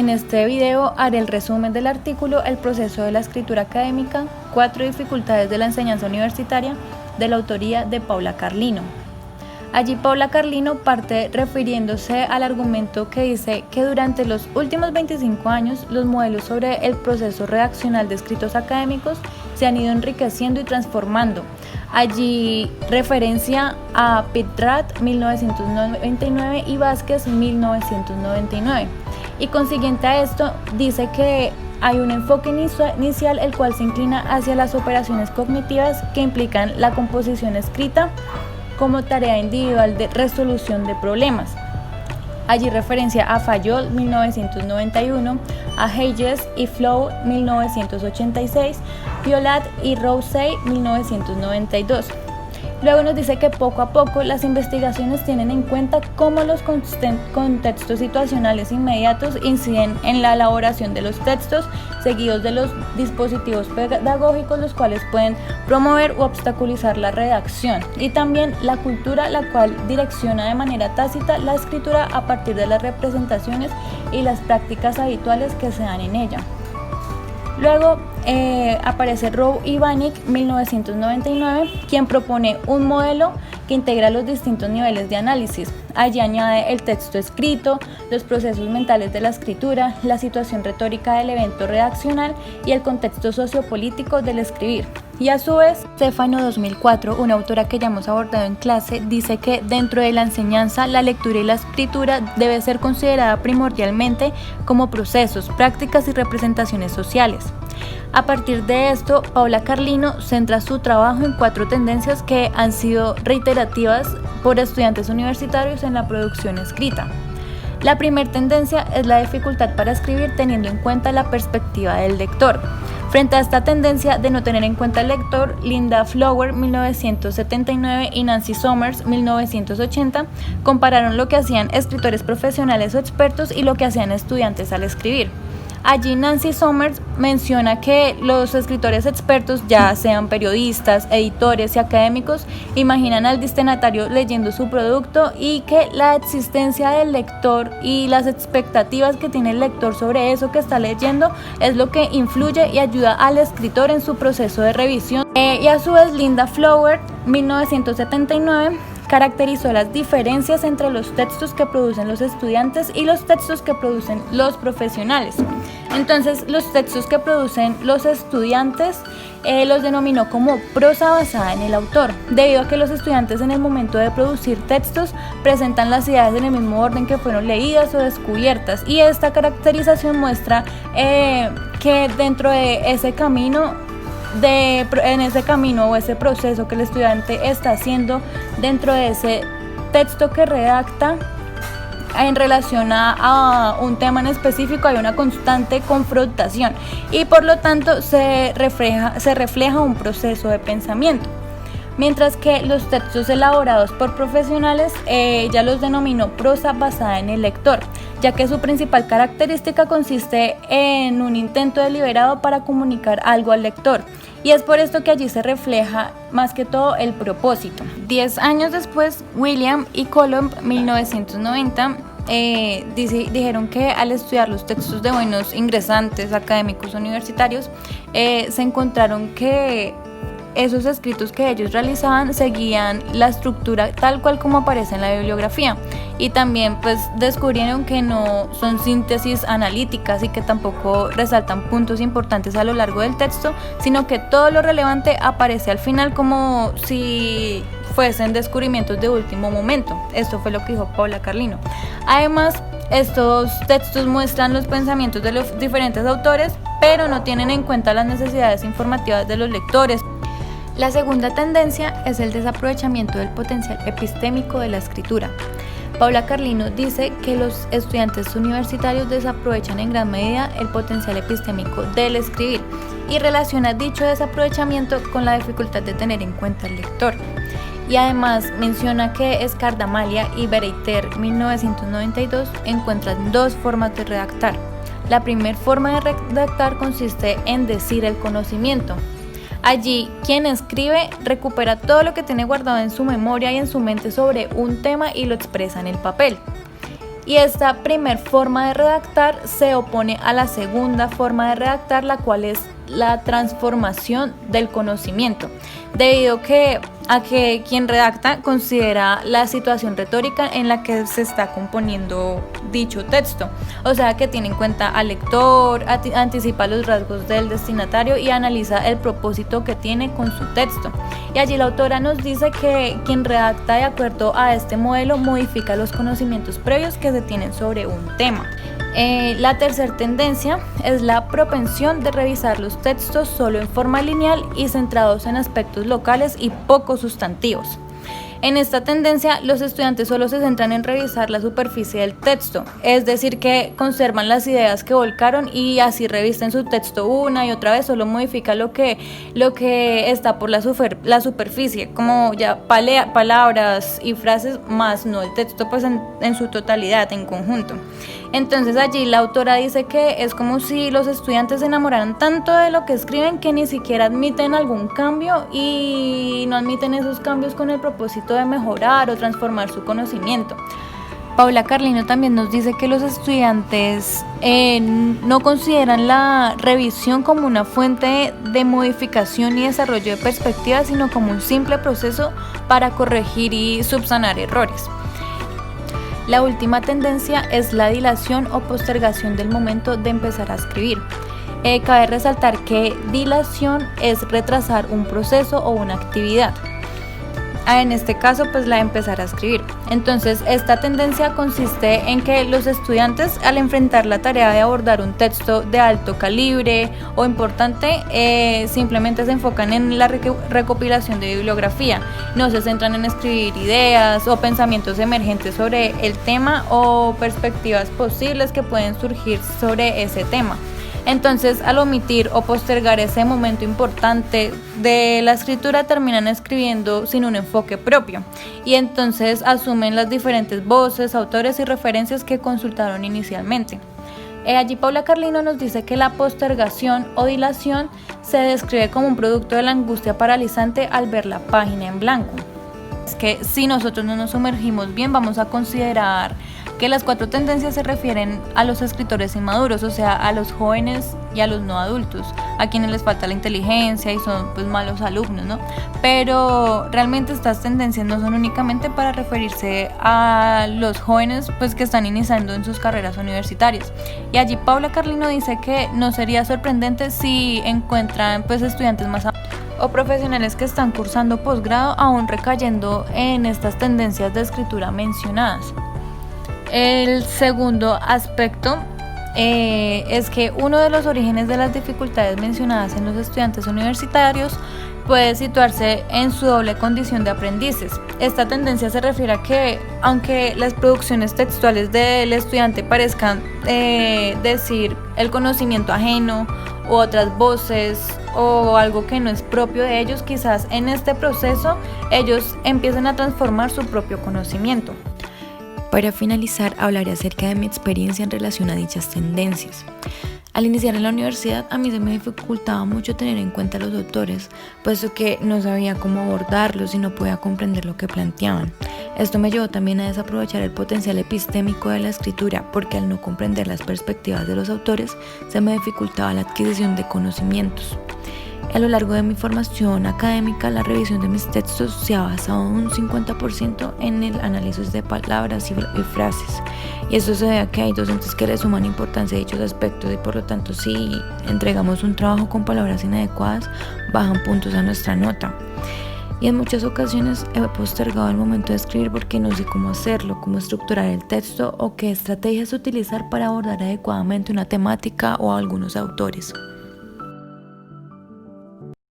En este video haré el resumen del artículo El proceso de la escritura académica, 4 dificultades de la enseñanza universitaria, de la autoría de Paula Carlino. Allí Paula Carlino parte refiriéndose al argumento que dice que durante los últimos 25 años los modelos sobre el proceso redaccional de escritos académicos se han ido enriqueciendo y transformando. Allí referencia a Pitrat 1999 y Vázquez 1999. Y consiguiente a esto dice que hay un enfoque inicial el cual se inclina hacia las operaciones cognitivas que implican la composición escrita como tarea individual de resolución de problemas. Allí referencia a Fayol 1991, a Hayes y Flow 1986, Violat y Rousey 1992. Luego nos dice que poco a poco las investigaciones tienen en cuenta cómo los contextos situacionales inmediatos inciden en la elaboración de los textos, seguidos de los dispositivos pedagógicos, los cuales pueden promover u obstaculizar la redacción, y también la cultura, la cual direcciona de manera tácita la escritura a partir de las representaciones y las prácticas habituales que se dan en ella. Luego aparece Rowe y Vanik 1999, quien propone un modelo que integra los distintos niveles de análisis. Allí añade el texto escrito, los procesos mentales de la escritura, la situación retórica del evento redaccional y el contexto sociopolítico del escribir. Y a su vez, Stefano 2004, una autora que ya hemos abordado en clase, dice que dentro de la enseñanza, la lectura y la escritura debe ser considerada primordialmente como procesos, prácticas y representaciones sociales. A partir de esto, Paula Carlino centra su trabajo en 4 tendencias que han sido reiterativas por estudiantes universitarios en la producción escrita. La primera tendencia es la dificultad para escribir teniendo en cuenta la perspectiva del lector. Frente a esta tendencia de no tener en cuenta al lector, Linda Flower 1979 y Nancy Summers 1980 compararon lo que hacían escritores profesionales o expertos y lo que hacían estudiantes al escribir. Allí Nancy Summers menciona que los escritores expertos, ya sean periodistas, editores y académicos, imaginan al destinatario leyendo su producto y que la existencia del lector y las expectativas que tiene el lector sobre eso que está leyendo es lo que influye y ayuda al escritor en su proceso de revisión. Y a su vez Linda Flower, 1979, caracterizó las diferencias entre los textos que producen los estudiantes y los textos que producen los profesionales. Entonces, los textos que producen los estudiantes los denominó como prosa basada en el autor, debido a que los estudiantes en el momento de producir textos presentan las ideas en el mismo orden que fueron leídas o descubiertas, y esta caracterización muestra que dentro de ese camino en ese camino o ese proceso que el estudiante está haciendo dentro de ese texto que redacta en relación a un tema en específico, hay una constante confrontación y por lo tanto se refleja un proceso de pensamiento. Mientras que los textos elaborados por profesionales ya los denominó prosa basada en el lector, ya que su principal característica consiste en un intento deliberado para comunicar algo al lector, y es por esto que allí se refleja más que todo el propósito. 10 años después, William y Colomb, 1990, dijeron que al estudiar los textos de buenos ingresantes académicos universitarios, se encontraron que esos escritos que ellos realizaban seguían la estructura tal cual como aparece en la bibliografía, y también pues descubrieron que no son síntesis analíticas y que tampoco resaltan puntos importantes a lo largo del texto, sino que todo lo relevante aparece al final como si fuesen descubrimientos de último momento. Esto fue lo que dijo Paula Carlino. Además, estos textos muestran los pensamientos de los diferentes autores, pero no tienen en cuenta las necesidades informativas de los lectores. La segunda tendencia es el desaprovechamiento del potencial epistémico de la escritura. Paula Carlino dice que los estudiantes universitarios desaprovechan en gran medida el potencial epistémico del escribir y relaciona dicho desaprovechamiento con la dificultad de tener en cuenta al lector. Y además menciona que Escardamalia y Bereiter 1992 encuentran 2 formas de redactar. La primera forma de redactar consiste en decir el conocimiento. Allí, quien escribe recupera todo lo que tiene guardado en su memoria y en su mente sobre un tema y lo expresa en el papel. Y esta primer forma de redactar se opone a la segunda forma de redactar, la cual es la transformación del conocimiento, debido a que quien redacta considera la situación retórica en la que se está componiendo dicho texto, o sea que tiene en cuenta al lector, anticipa los rasgos del destinatario y analiza el propósito que tiene con su texto. Y allí la autora nos dice que quien redacta de acuerdo a este modelo modifica los conocimientos previos que se tienen sobre un tema. La tercera tendencia es la propensión de revisar los textos solo en forma lineal y centrados en aspectos locales y poco sustantivos. En esta tendencia, los estudiantes solo se centran en revisar la superficie del texto, es decir, que conservan las ideas que volcaron y así revisten su texto una y otra vez, solo modifica lo que está por la superficie, como ya palabras y frases, más no el texto pues en su totalidad, en conjunto. Entonces allí la autora dice que es como si los estudiantes se enamoraran tanto de lo que escriben que ni siquiera admiten algún cambio y no admiten esos cambios con el propósito de mejorar o transformar su conocimiento. Paula Carlino también nos dice que los estudiantes no consideran la revisión como una fuente de modificación y desarrollo de perspectivas, sino como un simple proceso para corregir y subsanar errores. La última tendencia es la dilación o postergación del momento de empezar a escribir. Cabe resaltar que dilación es retrasar un proceso o una actividad. En este caso, pues la de empezar a escribir. Entonces, esta tendencia consiste en que los estudiantes, al enfrentar la tarea de abordar un texto de alto calibre o importante, simplemente se enfocan en la recopilación de bibliografía. No se centran en escribir ideas o pensamientos emergentes sobre el tema o perspectivas posibles que pueden surgir sobre ese tema. Entonces, al omitir o postergar ese momento importante de la escritura, terminan escribiendo sin un enfoque propio y entonces asumen las diferentes voces, autores y referencias que consultaron inicialmente. Allí Paula Carlino nos dice que la postergación o dilación se describe como un producto de la angustia paralizante al ver la página en blanco. Es que si nosotros no nos sumergimos bien, vamos a considerar que las 4 tendencias se refieren a los escritores inmaduros, o sea, a los jóvenes y a los no adultos, a quienes les falta la inteligencia y son pues malos alumnos, ¿no? Pero realmente estas tendencias no son únicamente para referirse a los jóvenes pues que están iniciando en sus carreras universitarias. Y allí Paula Carlino dice que no sería sorprendente si encuentran pues estudiantes más o profesionales que están cursando posgrado aún recayendo en estas tendencias de escritura mencionadas. El segundo aspecto es que uno de los orígenes de las dificultades mencionadas en los estudiantes universitarios puede situarse en su doble condición de aprendices. Esta tendencia se refiere a que, aunque las producciones textuales del estudiante parezcan decir el conocimiento ajeno u otras voces o algo que no es propio de ellos, quizás en este proceso ellos empiecen a transformar su propio conocimiento. Para finalizar, hablaré acerca de mi experiencia en relación a dichas tendencias. Al iniciar en la universidad, a mí se me dificultaba mucho tener en cuenta a los autores, puesto que no sabía cómo abordarlos y no podía comprender lo que planteaban. Esto me llevó también a desaprovechar el potencial epistémico de la escritura, porque al no comprender las perspectivas de los autores, se me dificultaba la adquisición de conocimientos. A lo largo de mi formación académica, la revisión de mis textos se ha basado un 50% en el análisis de palabras y frases. Y esto se debe a que hay docentes que le suman importancia a dichos aspectos y por lo tanto si entregamos un trabajo con palabras inadecuadas, bajan puntos a nuestra nota. Y en muchas ocasiones he postergado el momento de escribir porque no sé cómo hacerlo, cómo estructurar el texto o qué estrategias utilizar para abordar adecuadamente una temática o algunos autores.